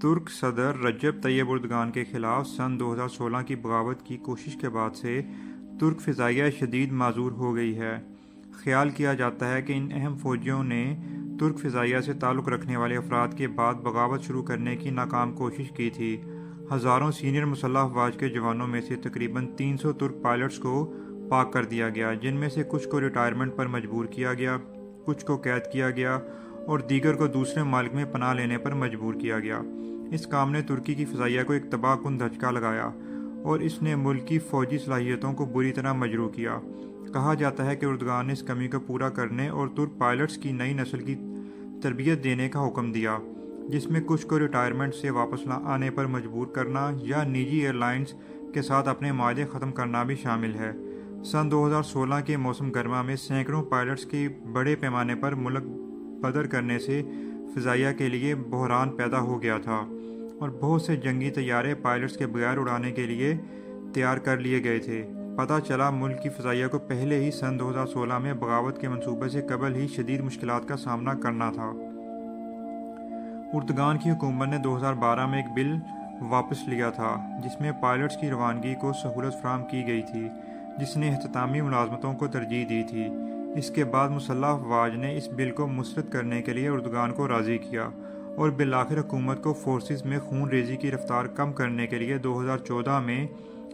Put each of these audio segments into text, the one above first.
ترک صدر رجب Tayyip Erdogan کے خلاف سن 2016 کی بغاوت کی کوشش کے بعد سے ترک فضائیہ شدید معذور ہو گئی ہے۔ خیال کیا جاتا ہے کہ ان اہم فوجیوں نے ترک فضائیہ سے تعلق رکھنے والے افراد کے بعد بغاوت شروع کرنے کی ناکام کوشش کی تھی۔ ہزاروں سینئر مسلح افواج کے جوانوں میں سے تقریباً 300 ترک پائلٹس کو پاک کر دیا گیا، جن میں سے کچھ کو ریٹائرمنٹ پر مجبور کیا گیا، کچھ کو قید کیا گیا اور دیگر کو دوسرے ممالک میں پناہ لینے پر مجبور کیا گیا۔ اس کام نے ترکی کی فضائیہ کو ایک تباہ کن دھچکا لگایا اور اس نے ملک کی فوجی صلاحیتوں کو بری طرح مجروح کیا۔ کہا جاتا ہے کہ اردگان نے اس کمی کو پورا کرنے اور ترک پائلٹس کی نئی نسل کی تربیت دینے کا حکم دیا، جس میں کچھ کو ریٹائرمنٹ سے واپس آنے پر مجبور کرنا یا نجی ایئر لائنز کے ساتھ اپنے معاہدے ختم کرنا بھی شامل ہے۔ سن 2016 کے موسم گرما میں سینکڑوں پائلٹس کی بڑے پیمانے پر ملک بدر کرنے سے فضائیہ کے لیے بحران پیدا ہو گیا تھا اور بہت سے جنگی طیارے پائلٹس کے بغیر اڑانے کے لیے تیار کر لیے گئے تھے۔ پتہ چلا ملک کی فضائیہ کو پہلے ہی سن 2016 میں بغاوت کے منصوبے سے قبل ہی شدید مشکلات کا سامنا کرنا تھا۔ اردگان کی حکومت نے 2012 میں ایک بل واپس لیا تھا جس میں پائلٹس کی روانگی کو سہولت فراہم کی گئی تھی، جس نے اختتامی ملازمتوں کو ترجیح دی تھی۔ اس کے بعد مسلح افواج نے اس بل کو مسترد کرنے کے لیے اردگان کو راضی کیا اور بالآخر حکومت کو فورسز میں خون ریزی کی رفتار کم کرنے کے لیے 2014 میں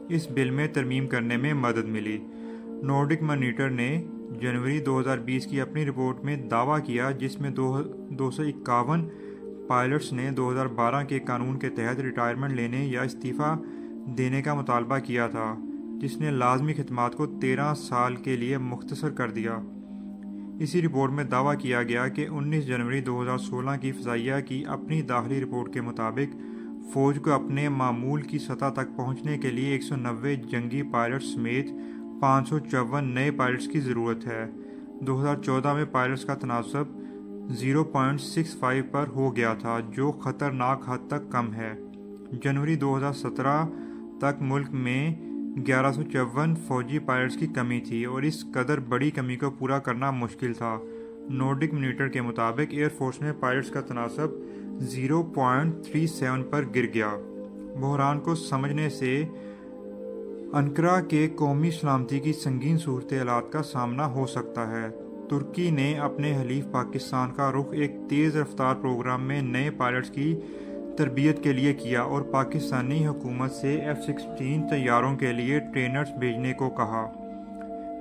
اس بل میں ترمیم کرنے میں مدد ملی۔ نارڈک مانیٹر نے جنوری 2020 کی اپنی رپورٹ میں دعویٰ کیا، جس میں 251 پائلٹس نے 2012 کے قانون کے تحت ریٹائرمنٹ لینے یا استعفیٰ دینے کا مطالبہ کیا تھا، جس نے لازمی خدمات کو 13 سال کے لیے مختصر کر دیا۔ اسی رپورٹ میں دعویٰ کیا گیا کہ 19 جنوری 2016 کی فضائیہ کی اپنی داخلی رپورٹ کے مطابق فوج کو اپنے معمول کی سطح تک پہنچنے کے لیے 190 جنگی پائلٹس سمیت 554 نئے پائلٹس کی ضرورت ہے۔ 2014 میں پائلٹس کا تناسب 0.65 پر ہو گیا تھا، جو خطرناک حد تک کم ہے۔ جنوری 2017 تک ملک میں 1154 فوجی پائلٹس کی کمی تھی اور اس قدر بڑی کمی کو پورا کرنا مشکل تھا۔ نارڈک مانیٹر کے مطابق ایئر فورس میں پائلٹس کا تناسب 0.37 پر گر گیا۔ بحران کو سمجھنے سے انقرہ کے قومی سلامتی کی سنگین صورتحالات کا سامنا ہو سکتا ہے۔ ترکی نے اپنے حلیف پاکستان کا رخ ایک تیز رفتار پروگرام میں نئے پائلٹس کی تربیت کے لیے کیا اور پاکستانی حکومت سے F-16 طیاروں کے لیے ٹرینرز بھیجنے کو کہا۔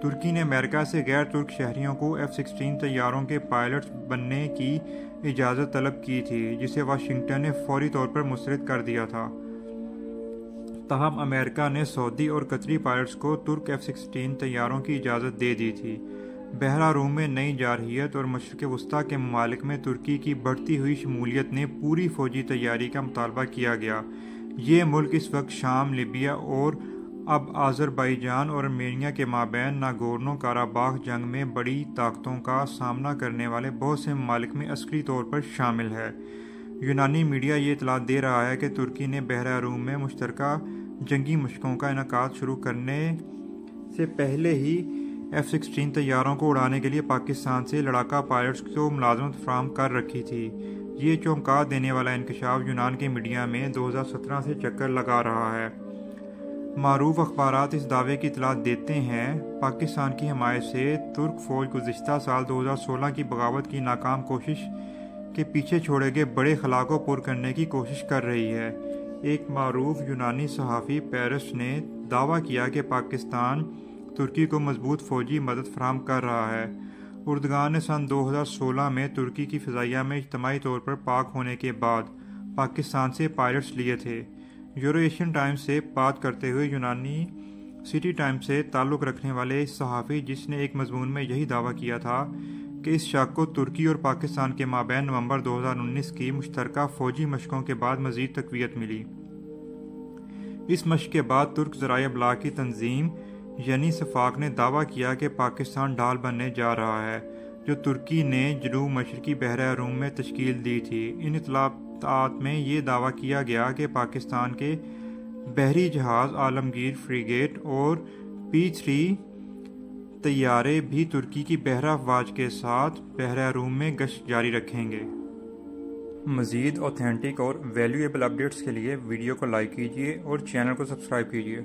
ترکی نے امریکہ سے غیر ترک شہریوں کو F-16 طیاروں کے پائلٹس بننے کی اجازت طلب کی تھی، جسے واشنگٹن نے فوری طور پر مسترد کر دیا تھا۔ تاہم امریکہ نے سعودی اور قطری پائلٹس کو ترک F-16 طیاروں کی اجازت دے دی تھی۔ بحیرہ روم میں نئی جارحیت اور مشرق وسطیٰ کے ممالک میں ترکی کی بڑھتی ہوئی شمولیت نے پوری فوجی تیاری کا مطالبہ کیا گیا۔ یہ ملک اس وقت شام، لیبیا اور اب آذربائیجان اور آرمینیا کے مابین ناگورنو قراباخ جنگ میں بڑی طاقتوں کا سامنا کرنے والے بہت سے ممالک میں عسکری طور پر شامل ہے۔ یونانی میڈیا یہ اطلاع دے رہا ہے کہ ترکی نے بحیرہ روم میں مشترکہ جنگی مشقوں کا انعقاد شروع کرنے سے پہلے ہی F-16 طیاروں کو اڑانے کے لیے پاکستان سے لڑاکا پائلٹس کو ملازمت فراہم کر رکھی تھی۔ یہ چونکا دینے والا انکشاف یونان کے میڈیا میں 2017 سے چکر لگا رہا ہے۔ معروف اخبارات اس دعوے کی اطلاع دیتے ہیں، پاکستان کی حمایت سے ترک فوج گزشتہ سال 2016 کی بغاوت کی ناکام کوشش کے پیچھے چھوڑے گئے بڑے خلا کو پر کرنے کی کوشش کر رہی ہے۔ ایک معروف یونانی صحافی پیرس نے دعویٰ کیا کہ پاکستان ترکی کو مضبوط فوجی مدد فراہم کر رہا ہے۔ اردگان نے سن 2016 میں ترکی کی فضائیہ میں اجتماعی طور پر پاک ہونے کے بعد پاکستان سے پائلٹس لیے تھے۔ یورو ایشین ٹائمز سے بات کرتے ہوئے یونانی سٹی ٹائمز سے تعلق رکھنے والے صحافی، جس نے ایک مضمون میں یہی دعویٰ کیا تھا کہ اس شق کو ترکی اور پاکستان کے مابین نومبر 2019 کی مشترکہ فوجی مشقوں کے بعد مزید تقویت ملی۔ اس مشق کے بعد ترک ذرائع ابلاغ کی تنظیم یعنی صفاق نے دعویٰ کیا کہ پاکستان ڈھال بننے جا رہا ہے، جو ترکی نے جنوب مشرقی بحیرہ روم میں تشکیل دی تھی۔ ان اطلاعات میں یہ دعویٰ کیا گیا کہ پاکستان کے بحری جہاز عالمگیر فریگیٹ اور P-3 طیارے بھی ترکی کی بحرہ افواج کے ساتھ بحیرہ روم میں گشت جاری رکھیں گے۔ مزید اوتھینٹک اور ویلیویبل اپڈیٹس کے لیے ویڈیو کو لائک کیجیے اور چینل کو سبسکرائب کیجیے۔